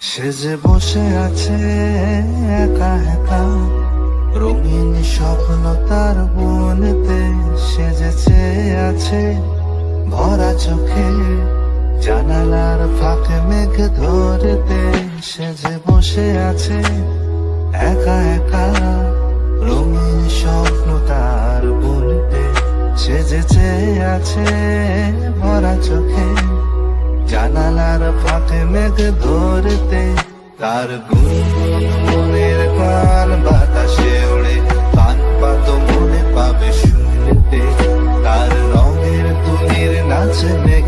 সে যে বসে আছে একা একা, রঙিন স্বপ্ন তার বুনতে। সে যে চেয়ে আছে ভরা চোখে, জানালার ফাঁকে মেঘ ধরতে। সে যে বসে আছে একা একা, রঙিন স্বপ্ন তার বুনতে। সে যে চেয়ে আছে ভরা চোখে, জানালার ফাঁকে মেঘ ধরতে। তার গুনগুন মনের গান বাতাসে ওড়ে, কান পাতো মনে পাবে শুনতে। তার রঙের তুলির নাচে মেঘ